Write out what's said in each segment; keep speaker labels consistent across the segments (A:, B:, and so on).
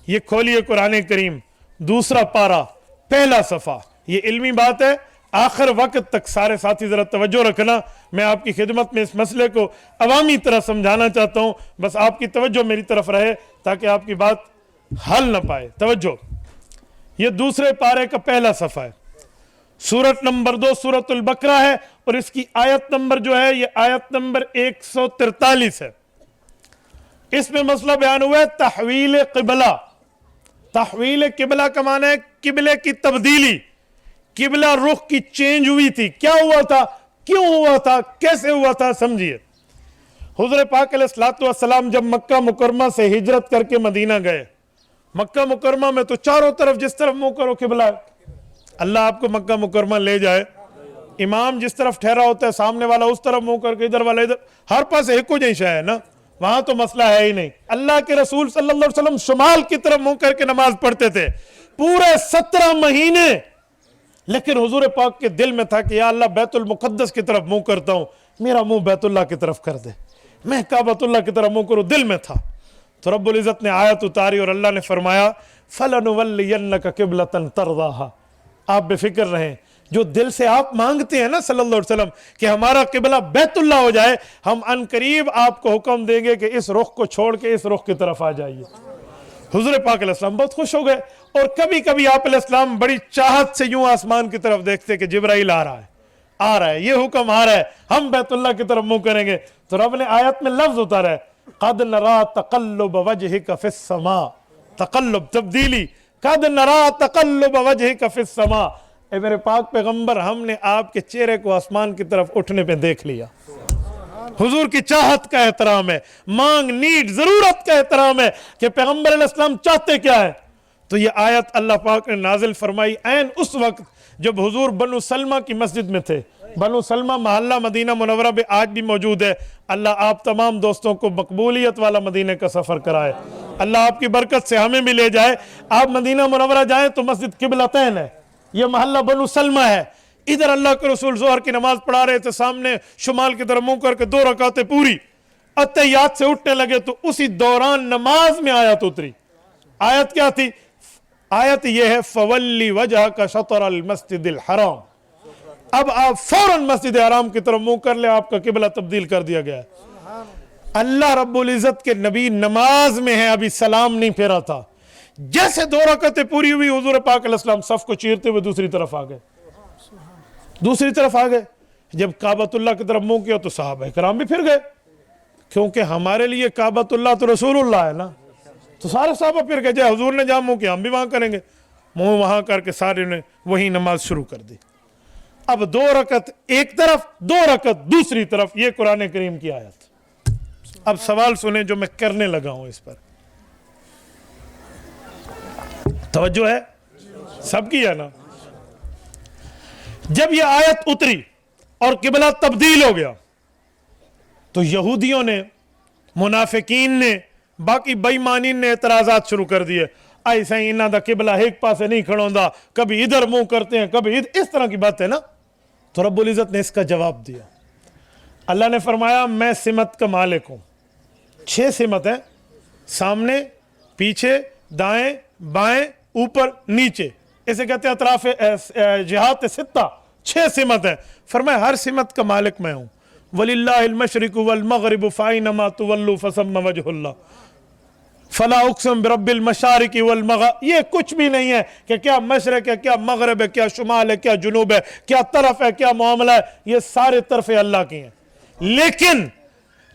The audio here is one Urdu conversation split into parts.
A: یہ کھولیے قرآن کریم دوسرا پارا پہلا صفحہ. یہ علمی بات ہے, آخر وقت تک سارے ساتھی ذرا توجہ رکھنا. میں آپ کی خدمت میں اس مسئلے کو عوامی طرح سمجھانا چاہتا ہوں, بس آپ کی توجہ میری طرف رہے تاکہ آپ کی بات حل نہ پائے. توجہ, یہ دوسرے پارے کا پہلا صفحہ ہے, سورت نمبر 2 سورت البقرہ ہے, اور اس کی آیت نمبر جو ہے یہ آیت نمبر 143 ہے. اس میں مسئلہ بیان ہوا ہے تحویل قبلہ. تحویل قبلہ کا معنی ہے قبلے کی تبدیلی, قبلہ رخ کی چینج ہوئی تھی. کیا ہوا تھا, کیوں ہوا تھا, کیسے ہوا تھا, سمجھیے. حضور پاک علیہ الصلوۃ والسلام جب مکہ مکرمہ سے ہجرت کر کے مدینہ گئے, مکہ مکرمہ میں تو چاروں طرف جس طرف منہ کرو قبلہ ہے. اللہ آپ کو مکہ مکرمہ لے جائے, امام جس طرف ٹھہرا ہوتا ہے سامنے والا اس طرف منہ کر کے, ادھر والا ادھر, ہر پاس ایک کو جیسا ہے نا, وہاں تو مسئلہ ہے ہی نہیں. اللہ کے رسول صلی اللہ علیہ وسلم شمال کی طرف منہ کر کے نماز پڑھتے تھے پورے 17 مہینے, لیکن حضور پاک کے دل میں تھا کہ یا اللہ بیت المقدس کی طرف منہ کرتا ہوں, میرا منہ بیت اللہ کی طرف کر دے, میں کعبۃ اللہ کی طرف منہ کروں. دل میں تھا. تو رب العزت نے آیت اتاری اور اللہ نے فرمایا فَلَنُوَلِّيَنَّكَ قِبْلَةً تَرْضَاهَا. آپ بے فکر رہیں, جو دل سے آپ مانگتے ہیں نا صلی اللہ علیہ وسلم کہ ہمارا قبلہ بیت اللہ ہو جائے, ہم ان قریب آپ کو حکم دیں گے کہ اس رخ کو چھوڑ کے اس رخ کی طرف آ جائیے. حضور پاک علیہ السلام بہت خوش ہو گئے, اور کبھی کبھی آپ علیہ السلام بڑی چاہت سے یوں آسمان کی طرف دیکھتے کہ جبرائیل آ رہا ہے, یہ حکم آ رہا ہے, ہم بیت اللہ کی طرف منہ کریں گے. تو رب نے آیت میں لفظ اتارا ہے قَدْ نَرَا تَقَلُّبَ وَجْهِكَ فِي السَّمَاءِ. تقلب, تبدیلی. قَدْ نَرَا تَقَلُّبَ وَجْهِكَ فِي السَّمَاءِ. اے میرے پاک پیغمبر, ہم نے آپ کے چہرے کو آسمان کی طرف اٹھنے پہ دیکھ لیا. حضور کی چاہت کا احترام ہے, مانگ, نیڈ, ضرورت کا احترام ہے کہ پیغمبر علیہ السلام چاہتے کیا ہے. تو یہ آیت اللہ پاک نے نازل فرمائی عین اس وقت جب حضور بنو سلمہ کی مسجد میں تھے. بنو سلمہ محلہ مدینہ منورہ میں آج بھی موجود ہے. اللہ آپ تمام دوستوں کو مقبولیت والا مدینہ کا سفر کرائے. اللہ آپ کی برکت سے ہمیں بھی لے جائے. آپ مدینہ منورہ جائیں تو مسجد قبلتین ہے, یہ محلہ بنو سلمہ ہے. ادھر اللہ کے رسول ظہر کی نماز پڑھا رہے تھے, سامنے شمال کی طرف منہ کر کے 2 رکعتیں پوری, اتحیات سے اٹھنے لگے تو اسی دوران نماز میں آیت اتری. آیت کیا تھی؟ آیت یہ ہے فَوَلِّ وَجْهَكَ شَطْرَ الْمَسْجِدِ الْحَرَامِ. اب آپ فوراً مسجد حرام کی طرف منہ کر لے, آپ کا قبلہ تبدیل کر دیا گیا ہے. اللہ رب العزت کے نبی نماز میں ہیں, ابھی سلام نہیں پھیرا تھا, جیسے 2 رکعتیں پوری ہوئی حضور پاک علیہ السلام صف کو چیرتے ہوئے دوسری طرف آ گئے. جب کعبۃ اللہ کی طرف منہ کیا تو صحابہ کرام بھی پھر گئے, کیونکہ ہمارے لیے کعبۃ اللہ تو رسول اللہ ہے نا. تو سارے صحابہ پھر گئے, جائے حضور نے جہاں منہ کیا ہم بھی وہاں کریں گے. منہ وہاں کر کے سارے نے وہی نماز شروع کر دی. اب 2 رکعت ایک طرف, 2 رکعت دوسری طرف, یہ قرآن کریم کی آیت. اب سوال سنیں جو میں کرنے لگا ہوں, اس پر توجہ ہے سب کی ہے نا. جب یہ آیت اتری اور قبلہ تبدیل ہو گیا تو یہودیوں نے, منافقین نے, باقی بے ایمانین نے اعتراضات شروع کر دیے. ایسا ہی انہاں دا قبلہ ایک پاسے نہیں کھڑوندا, کبھی ادھر منہ کرتے ہیں کبھی ادھر, اس طرح کی بات ہے نا. تو رب العزت نے اس کا جواب دیا. اللہ نے فرمایا میں سمت کا مالک ہوں. 6 سمت ہیں, سامنے, پیچھے, دائیں, بائیں, اوپر, نیچے, اسے کہتے ہیں اطراف جہات 6 سمت ہیں. فرمایا ہر سمت کا مالک میں ہوں. وَلِلَّهِ الْمَشْرِقُ وَالْمَغْرِبُ فَأَيْنَمَا تُوَلُّوا فَثَمَّ وَجْهُ اللَّهِ فَلَا أُقْسِمُ بِرَبِّ الْمَشَارِقِ وَالْمَغَارِبِ. یہ کچھ بھی نہیں ہے کہ کیا مشرق ہے, کیا مغرب ہے, کیا شمال ہے, کیا جنوب ہے, کیا طرف ہے, کیا معاملہ ہے. یہ سارے طرفیں اللہ کی ہیں, لیکن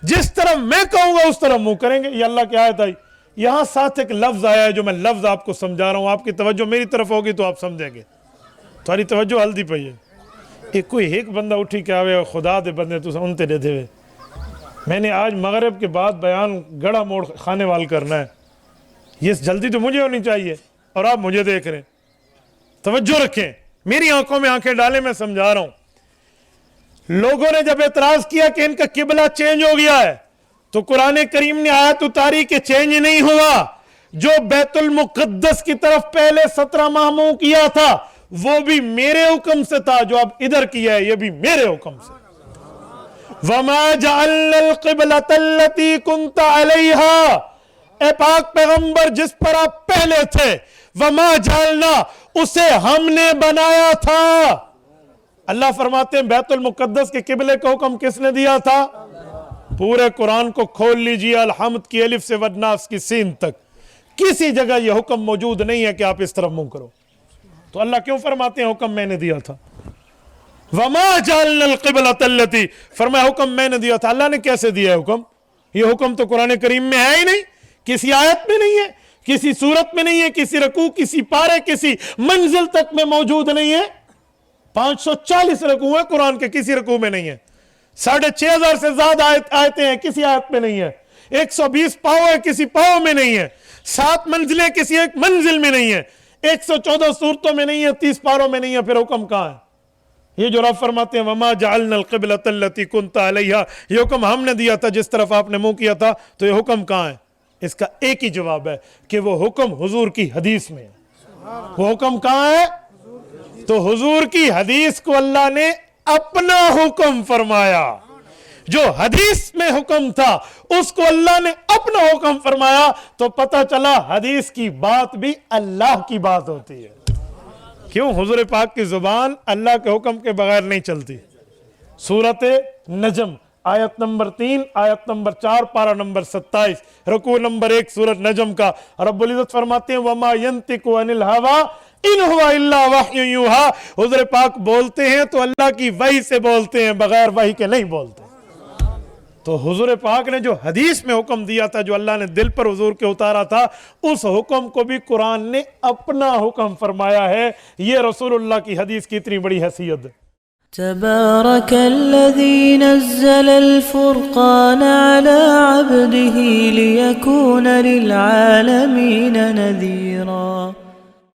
A: جس طرف میں کہوں گا اس طرف منہ کریں گے. یہ اللہ کی آیت آئی. یہاں ساتھ ایک لفظ آیا ہے جو میں لفظ آپ کو سمجھا رہا ہوں, آپ کی توجہ میری طرف ہوگی تو آپ سمجھیں گے. تھوڑی توجہ ہلدی پئی ہے. ایک کوئی ایک بندہ اٹھی کے آوے, خدا دے بندے تو انتے دے دے. میں نے آج مغرب کے بعد بیان گڑا موڑ خانے وال کرنا ہے. یہ جلدی تو مجھے ہونی چاہیے اور آپ مجھے دیکھ رہے ہیں. توجہ رکھیں, میری آنکھوں میں آنکھیں ڈالیں, میں سمجھا رہا ہوں. لوگوں نے جب اعتراض کیا کہ ان کا قبلہ چینج ہو گیا ہے تو قرآن کریم نے آیت اتاری کہ چینج نہیں ہوا. جو بیت المقدس کی طرف پہلے 17 ماہ منہ کیا تھا وہ بھی میرے حکم سے تھا, جو اب ادھر کیا ہے یہ بھی میرے حکم سے. وَمَا جَعَلْنَا الْقِبْلَةَ الَّتِي كُنْتَ عَلَيْهَا اے پاک پیغمبر جس پر آپ پہلے تھے، وما جعلنا، اسے ہم نے بنایا تھا۔ اللہ فرماتے ہیں بیت المقدس کے قبلے کا حکم کس نے دیا تھا؟ پورے قرآن کو کھول لیجئے، الحمد کی الف سے والناس کی سین تک، کسی جگہ یہ حکم موجود نہیں ہے کہ آپ اس طرف منہ کرو۔ تو اللہ کیوں فرماتے ہیں حکم میں نے دیا تھا؟ وما جعلنا القبلۃ التی، فرمایا حکم میں نے دیا تھا۔ اللہ نے کیسے دیا ہے حکم؟ یہ حکم تو قرآن کریم میں ہے ہی نہیں، کسی آیت میں نہیں ہے، کسی سورت میں نہیں ہے، کسی رکوع، کسی پارے، کسی منزل تک میں موجود نہیں ہے۔ 540 رکوع ہیں قرآن کے، کسی رکوع میں نہیں ہے۔ 6500 سے زیادہ آیتیں ہیں، کسی آیت میں نہیں ہے۔ 120 پاؤں ہے، کسی پاؤں میں نہیں ہے۔ 7 منزلیں کسی ایک منزل میں نہیں ہے۔ 114 صورتوں میں نہیں ہے، 30 پاروں میں نہیں ہے۔ پھر حکم کہاں ہے؟ یہ جو رب فرماتے ہیں وما جعلنا القبلۃ التی کنت علیہا، یہ حکم ہم نے دیا تھا جس طرف آپ نے منہ کیا تھا، تو یہ حکم کہاں ہے؟ اس کا ایک ہی جواب ہے کہ وہ حکم حضور کی حدیث میں ہے۔ وہ حکم کہاں ہے؟ تو حضور کی حدیث کو اللہ نے اپنا حکم فرمایا۔ جو حدیث میں حکم تھا اس کو اللہ نے اپنا حکم فرمایا، تو پتہ چلا حدیث کی بات بھی اللہ کی بات ہوتی ہے۔ کیوں؟ حضور پاک کی زبان اللہ کے حکم کے بغیر نہیں چلتی۔ سورۃ نجم آیت نمبر 3، آیت نمبر 4، پارہ نمبر 27، رکوع نمبر 1 سورۃ نجم کا، رب العزت فرماتے ہیں وَمَا يَنْتِقُ عَنِ الْهَوَىٰ إِنْ هُوَ إِلَّا وَحْيٌ يُوحَىٰ، حضور پاک بولتے ہیں تو اللہ کی وحی سے بولتے ہیں، بغیر وحی کے نہیں بولتے۔ تو حضور پاک نے جو حدیث میں حکم دیا تھا، جو اللہ نے دل پر حضور کے اتارا تھا، اس حکم کو بھی قرآن نے اپنا حکم فرمایا ہے۔ یہ رسول اللہ کی حدیث کی اتنی بڑی حیثیت ہے۔
B: تبارك الذي نزل الفرقان على عبده ليكون للعالمين نذيرا